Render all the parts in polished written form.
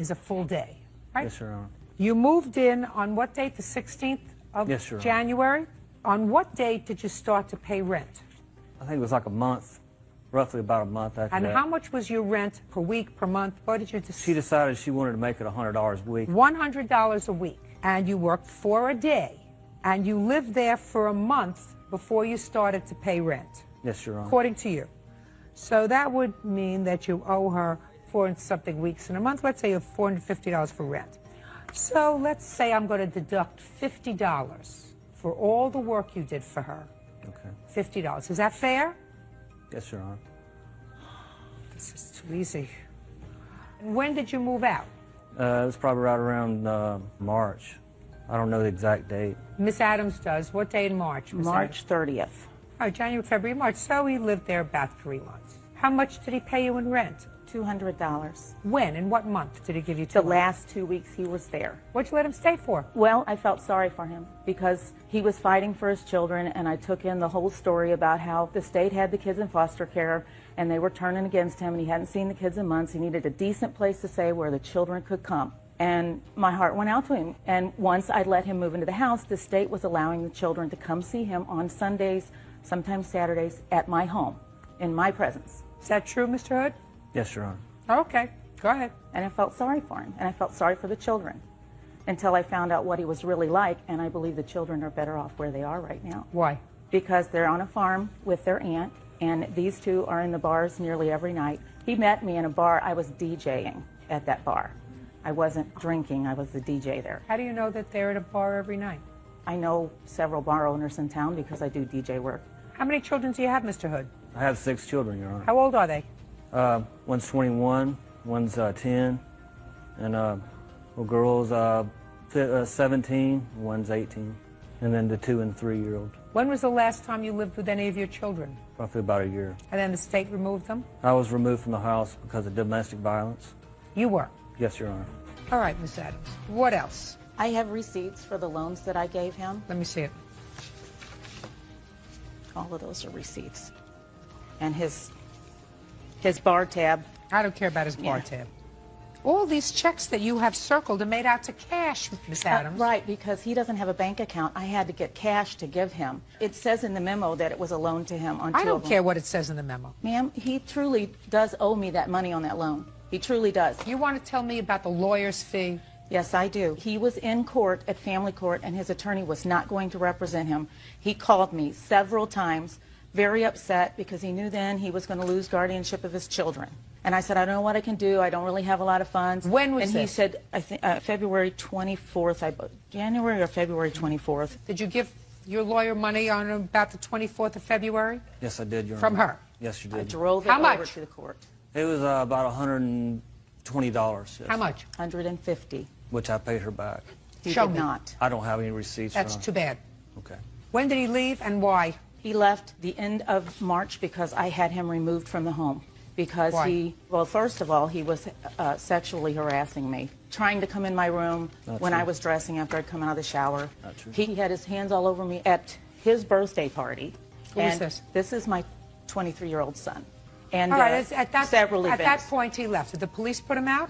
is a full day, right? Yes, Your Honor. You moved in on what date? The 16th of Yes, Your Honor. January? On what date did you start to pay rent? I think it was like a month, roughly about a month after And that. how much was your rent per week, per month? What did you decide? She decided she wanted to make it $100 a week. $100 a week. And you worked for a day. And you lived there for a month before you started to pay rent. Yes, Your Honor. According to you. So that would mean that you owe her 4 and something weeks in a month. Let's say you have $450 for rent. So let's say I'm going to deduct $50 for all the work you did for her. Okay. $50. Is that fair? Yes, Your Honor. This is too easy. When did you move out? It was probably right around March. I don't know the exact date. Miss Adams does. What day in March? March 30th. Oh, January, February, March. So he lived there about 3 months. How much did he pay you in rent? $200. When? In what month did he give you The $200? last 2 weeks he was there. What'd you let him stay for? Well, I felt sorry for him because he was fighting for his children, and I took in the whole story about how the state had the kids in foster care and they were turning against him, and he hadn't seen the kids in months. He needed a decent place to stay where the children could come. And my heart went out to him. And once I let him move into the house, the state was allowing the children to come see him on Sundays, sometimes Saturdays, at my home, in my presence. Is that true, Mr. Hood? Yes, Your Honor. Okay, go ahead. And I felt sorry for him, and I felt sorry for the children until I found out what he was really like, and I believe the children are better off where they are right now. Why? Because they're on a farm with their aunt, and these two are in the bars nearly every night. He met me in a bar. I was DJing at that bar. I wasn't drinking, I was the DJ there. How do you know that they're at a bar every night? I know several bar owners in town because I do DJ work. How many children do you have, Mr. Hood? I have 6 children, Your Honor. How old are they? One's 21, one's 10, and little girl's 17, one's 18, and then the 2 and 3-year-old. When was the last time you lived with any of your children? Roughly about a year. And then the state removed them? I was removed from the house because of domestic violence. You were? Yes, Your Honor. All right, Miss Adams. What else? I have receipts for the loans that I gave him. Let me see it. All of those are receipts. And his bar tab. I don't care about his bar tab. All these checks that you have circled are made out to cash, Miss Adams. Right, because he doesn't have a bank account. I had to get cash to give him. It says in the memo that it was a loan to him on 2 I of don't them. care what it says in the memo. Ma'am, he truly does owe me that money on that loan. He truly does. You want to tell me about the lawyer's fee? Yes, I do. He was in court at family court, and his attorney was not going to represent him. He called me several times, very upset, because he knew then he was going to lose guardianship of his children. And I said, I don't know what I can do. I don't really have a lot of funds. When was this? And he said, I think February 24th, January or February 24th. Did you give your lawyer money on about the 24th of February? Yes, I did, Your Honor. From her? Yes, you I did. drove it How over much? to the court. It was about $120. Yes. How much? $150. Which I paid her back. He Show did me. not. I don't have any receipts. That's Your Honor. too bad. Okay. When did he leave and why? He left the end of March because I had him removed from the home. Because Why? well, first of all, he was sexually harassing me, trying to come in my room when I was dressing after I'd come out of the shower. Not true. He had his hands all over me at his birthday party. Who is this? This is my 23-year-old son. And All right, several at that events. point he left. Did the police put him out?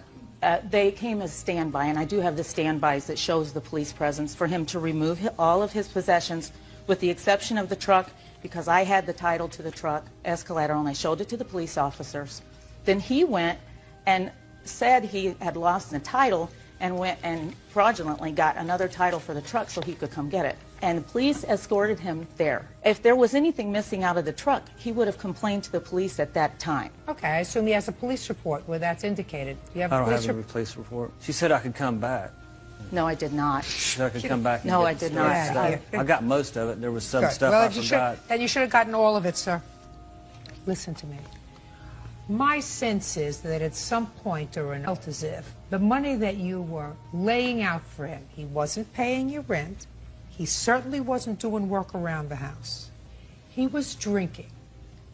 They came as standby, and I do have the standbys that shows the police presence for him to remove all of his possessions, with the exception of the truck, because I had the title to the truck as collateral, and I showed it to the police officers. Then he went and said he had lost the title and went and fraudulently got another title for the truck so he could come get it. And the police escorted him there. If there was anything missing out of the truck, he would have complained to the police at that time. Okay, I assume he has a police report where that's indicated. Do you have I a don't police have a police report. She said I could come back. No, I did not. She said I could come back and No, get I the did stuff. not. Yeah. I got most of it. There was some Good. stuff well, I forgot. Then you should have gotten all of it, sir. Listen to me. My sense is that at some point or another, felt as if the money that you were laying out for him, he wasn't paying you rent, he certainly wasn't doing work around the house. He was drinking.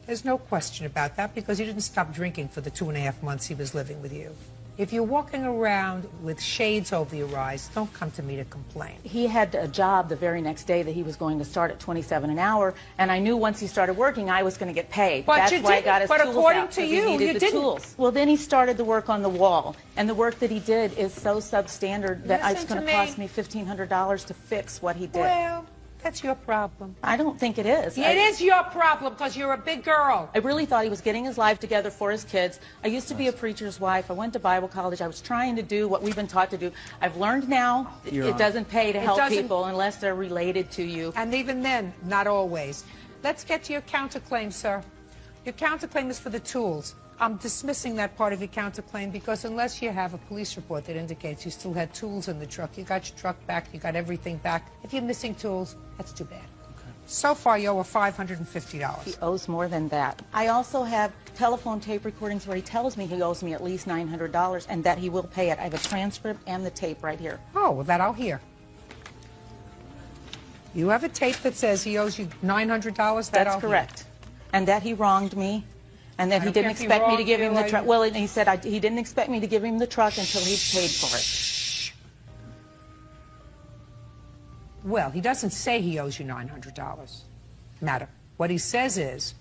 There's no question about that because he didn't stop drinking for the 2.5 months he was living with you. If you're walking around with shades over your eyes, don't come to me to complain. He had a job the very next day that he was going to start at $27 an hour, and I knew once he started working, I was going to get paid. But That's you why I didn't. got his But tools according out, to 'cause you, he needed you the didn't. tools. Well, then he started the work on the wall, and the work that he did is so substandard that it's Listen going to to cost me. me $1,500 to fix what he did. Well, that's your problem. I don't think it is. It is your problem because you're a big girl. I really thought he was getting his life together for his kids. I used to be a preacher's wife. I went to Bible college. I was trying to do what we've been taught to do. I've learned now it doesn't pay to help people unless they're related to you. And even then, not always. Let's get to your counterclaim, sir. Your counterclaim is for the tools. I'm dismissing that part of your counterclaim because unless you have a police report that indicates you still had tools in the truck, you got your truck back, you got everything back. If you're missing tools, that's too bad. Okay. So far, you owe $550. He owes more than that. I also have telephone tape recordings where he tells me he owes me at least $900 and that he will pay it. I have a transcript and the tape right here. Oh, well, that I'll hear. You have a tape that says he owes you $900? That's correct. And that he wronged me. And that he didn't expect me to give him the truck. Well, and he said he didn't expect me to give him the truck until he paid for it. Well, he doesn't say he owes you $900. Matter. What he says is,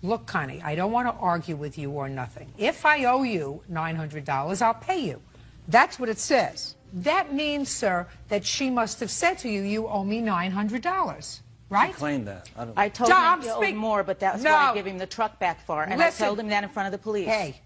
look, Connie, I don't want to argue with you or nothing. If I owe you $900, I'll pay you. That's what it says. That means, sir, that she must have said to you, you owe me $900. Right? He claimed that. I told him he owed more, but that's what I gave him the truck back for. And Listen. I told him that in front of the police. Hey,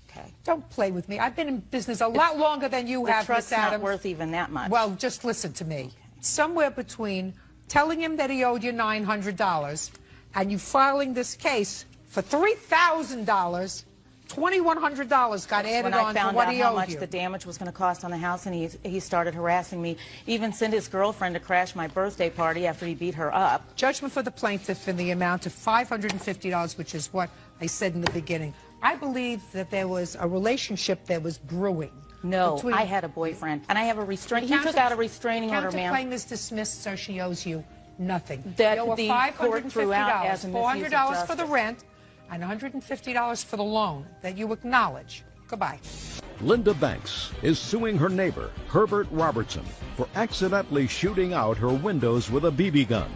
okay. Don't play with me. I've been in business a lot longer than you have, The truck's Miss Adams. not worth even that much. Well, just listen to me. Somewhere between telling him that he owed you $900 and you filing this case for $3,000, $2,100 got added on to what he owed you. When I found out how much the damage was going to cost on the house, and he started harassing me, even sent his girlfriend to crash my birthday party after he beat her up. Judgment for the plaintiff in the amount of $550, which is what I said in the beginning. I believe that there was a relationship that was brewing. No, I had a boyfriend, and I have a restraining. He took out a restraining order, ma'am. Counterclaim is dismissed, so she owes you nothing. That you owe the court threw out as a misuse of $400 for the justice. rent, and $150 for the loan that you acknowledge. Goodbye. Linda Banks is suing her neighbor, Herbert Robertson, for accidentally shooting out her windows with a BB gun.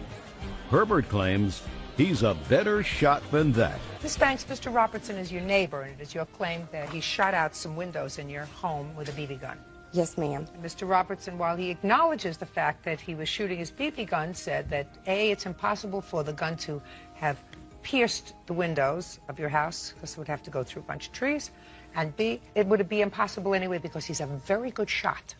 Herbert claims he's a better shot than that. Miss Banks, Mr. Robertson is your neighbor, and it is your claim that he shot out some windows in your home with a BB gun. Yes, ma'am. Mr. Robertson, while he acknowledges the fact that he was shooting his BB gun, said that A, it's impossible for the gun to have pierced the windows of your house because it would have to go through a bunch of trees, and B, it would be impossible anyway because he's a very good shot.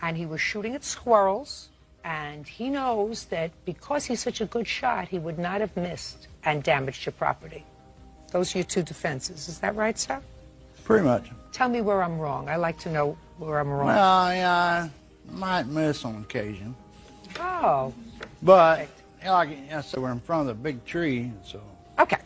And he was shooting at squirrels, and he knows that because he's such a good shot, he would not have missed and damaged your property. Those are your two defenses. Is that right, sir? Pretty much. Tell me where I'm wrong. I like to know where I'm wrong. Well, yeah, I might miss on occasion. Oh. But, Perfect. like I said, we're in front of the big tree, so. Okay.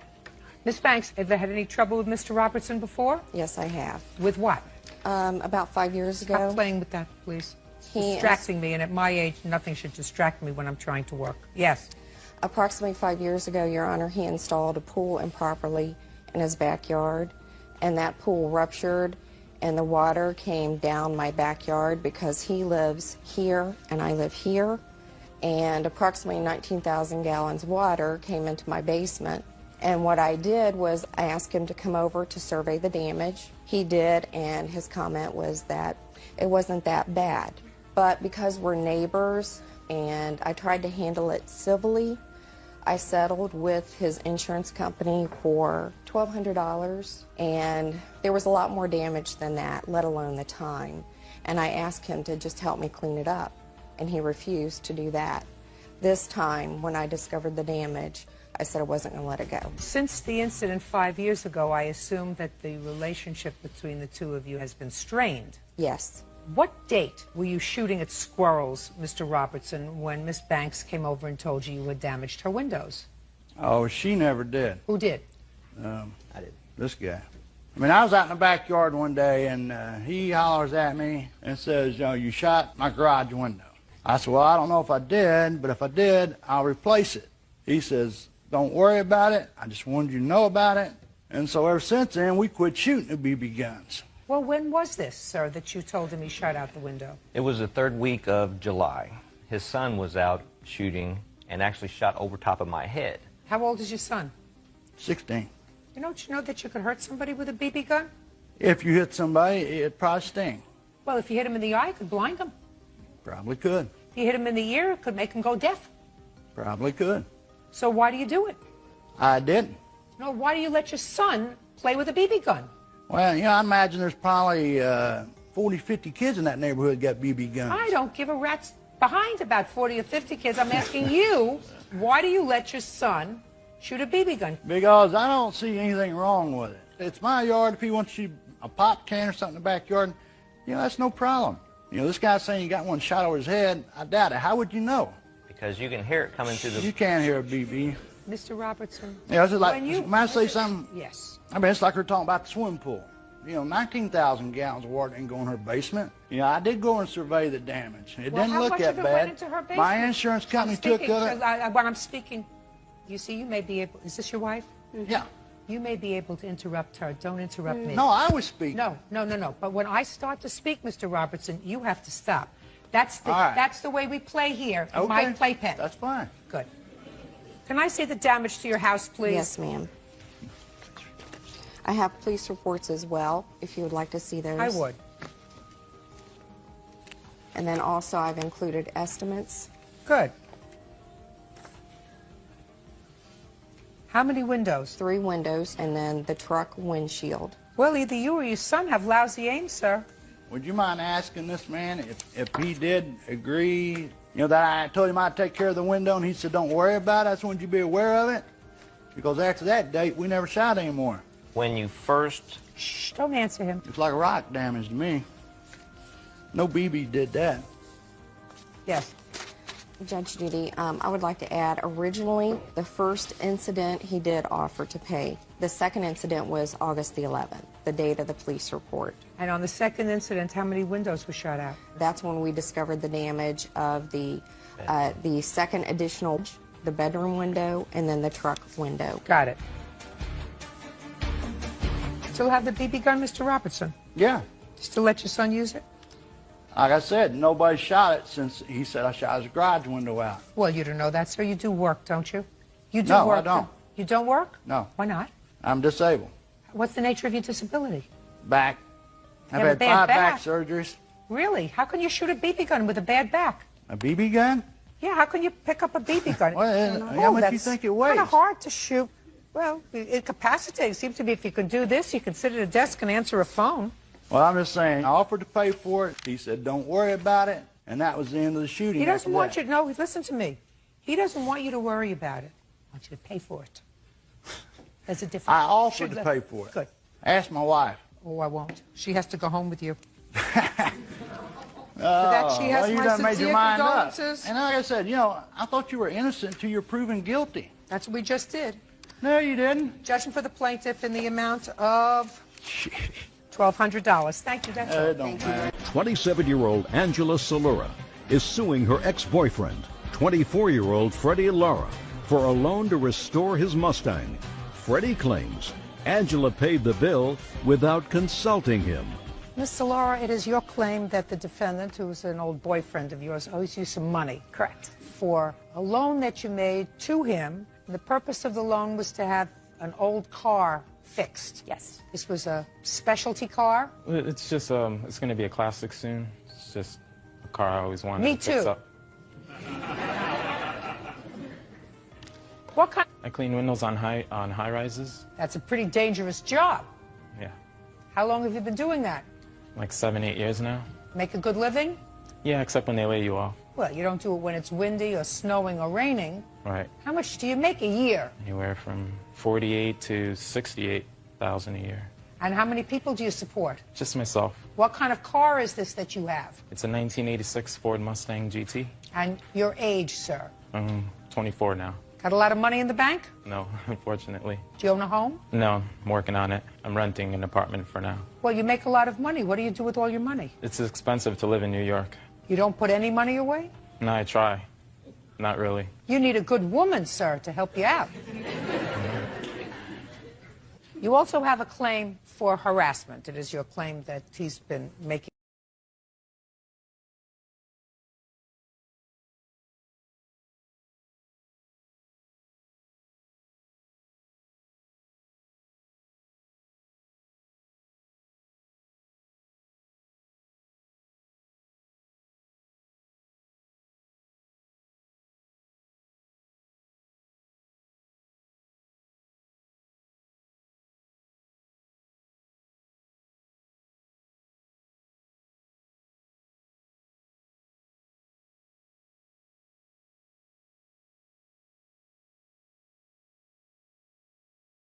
Miss Banks, have you had any trouble with Mr. Robertson before? Yes, I have. With what? About 5 years Stop ago. playing with that, please. He Distracting me, and at my age, nothing should distract me when I'm trying to work. Yes. Approximately 5 years ago, Your Honor, he installed a pool improperly in his backyard, and that pool ruptured, and the water came down my backyard because he lives here and I live here, and approximately 19,000 gallons of water came into my basement. And what I did was I asked him to come over to survey the damage. He did, and his comment was that it wasn't that bad. But because we're neighbors and I tried to handle it civilly, I settled with his insurance company for $1,200, and there was a lot more damage than that, let alone the time. And I asked him to just help me clean it up, and he refused to do that. This time, when I discovered the damage, I said I wasn't going to let it go. Since the incident 5 years ago, I assume that the relationship between the two of you has been strained. Yes. What date were you shooting at squirrels, Mr. Robertson, when Miss Banks came over and told you you had damaged her windows? Oh, she never did. Who did? I did. This guy. I mean, I was out in the backyard one day, and he hollers at me and says, you know, you shot my garage window. I said, well, I don't know if I did, but if I did, I'll replace it. He says, don't worry about it. I just wanted you to know about it. And so ever since then, we quit shooting the BB guns. Well, when was this, sir, that you told him he shot out the window? It was the third week of July. His son was out shooting and actually shot over top of my head. How old is your son? 16. Don't you know that you could hurt somebody with a BB gun? If you hit somebody, it'd probably sting. Well, if you hit him in the eye, it could blind him. Probably could. If you hit him in the ear, it could make him go deaf. Probably could. So why do you do it? I didn't. No, why do you let your son play with a BB gun? Well, you know, I imagine there's probably 40, 50 kids in that neighborhood got BB guns. I don't give a rat's behind about 40 or 50 kids. I'm asking you, why do you let your son shoot a BB gun? Because I don't see anything wrong with it. It's my yard. If he wants to shoot a pop can or something in the backyard, you know, that's no problem. You know, this guy's saying he got one shot over his head. I doubt it. How would you know? Because you can hear it coming through the... You can't hear a BB. Mr. Robertson. Yeah, it's just like, when may I say something? Yes. I mean, it's like we're talking about the swimming pool. You know, 19,000 gallons of water didn't go in her basement. You know, I did go and survey the damage. It Well, didn't how look much that of it bad. went into her basement? My insurance company took it. When I'm speaking, you see, you may be able... Is this your wife? Yeah. You may be able to interrupt her. Don't interrupt me. No, I was speaking. No. But when I start to speak, Mr. Robertson, you have to stop. That's the, All right. that's the way we play here in Okay. my playpen. That's fine. Good. Can I see the damage to your house, please? Yes, ma'am. I have police reports as well, if you would like to see those. I would. And then also I've included estimates. Good. How many windows? 3 windows, and then the truck windshield. Well, either you or your son have lousy aim, sir. Would you mind asking this man if he did agree, you know, that I told him I'd take care of the window, and he said, don't worry about it. I just wanted you to be aware of it. Because after that date, we never shot anymore. When you first... Shh, don't answer him. It's like rock damage to me. No BB did that. Yes. Judge Judy, I would like to add, originally, the first incident he did offer to pay. The second incident was August the 11th, the date of the police report. And on the second incident, how many windows were shot out? That's when we discovered the damage of the second additional, the bedroom window, and then the truck window. Got it. Still have the BB gun, Mr. Robertson? Yeah. Still let your son use it? Like I said, nobody shot it since he said I shot his garage window out. Well, you don't know that, sir. You do work, don't you? You do No, work. I don't. You don't work? No. Why not? I'm disabled. What's the nature of your disability? Back. I've have a had bad 5 back back. surgeries. Really? How can you shoot a BB gun with a bad back? A BB gun? Yeah, how can you pick up a BB gun? Well, how much do you think it weighs? Kind of hard to shoot. Well, incapacitated. It seems to me if you can do this, you can sit at a desk and answer a phone. Well, I'm just saying, I offered to pay for it. He said, don't worry about it. And that was the end of the shooting. He doesn't after want that. you. No, listen to me. He doesn't want you to worry about it. He wants you to pay for it. There's a difference. I offered to pay for it. Good. Ask my wife. Oh, I won't. She has to go home with you. For Oh, that, she has well, you my done made sincere your mind up. condolences. And like I said, you know, I thought you were innocent until you're proven guilty. That's what we just did. No, you didn't. Judging for the plaintiff in the amount of $1,200. Thank you. That's all. It don't matter. 27-year-old Angela Salura is suing her ex-boyfriend, 24-year-old Freddie Lara, for a loan to restore his Mustang. Freddie claims Angela paid the bill without consulting him. Mr. Laura, it is your claim that the defendant, who is an old boyfriend of yours, owes you some money. Correct. For a loan that you made to him. The purpose of the loan was to have an old car fixed. Yes. This was a specialty car? It's just, it's going to be a classic soon. It's just a car I always wanted Me to fix too. up. What kind? I clean windows on high rises. That's a pretty dangerous job. Yeah, How long have you been doing that? like 7-8 years now. Make a good living? Yeah, except when they lay you off. Well, you don't do it when it's windy or snowing or raining. Right. How much do you make a year? Anywhere from 48 to 68,000 a year. And how many people do you support? Just myself. What kind of car is this that you have? It's a 1986 Ford Mustang GT. And your age, sir? 24 now. Got a lot of money in the bank? No, unfortunately. Do you own a home? No, I'm working on it. I'm renting an apartment for now. Well, you make a lot of money. What do you do with all your money? It's expensive to live in New York. You don't put any money away? No, I try. Not really. You need a good woman, sir, to help you out. You also have a claim for harassment. It is your claim that he's been making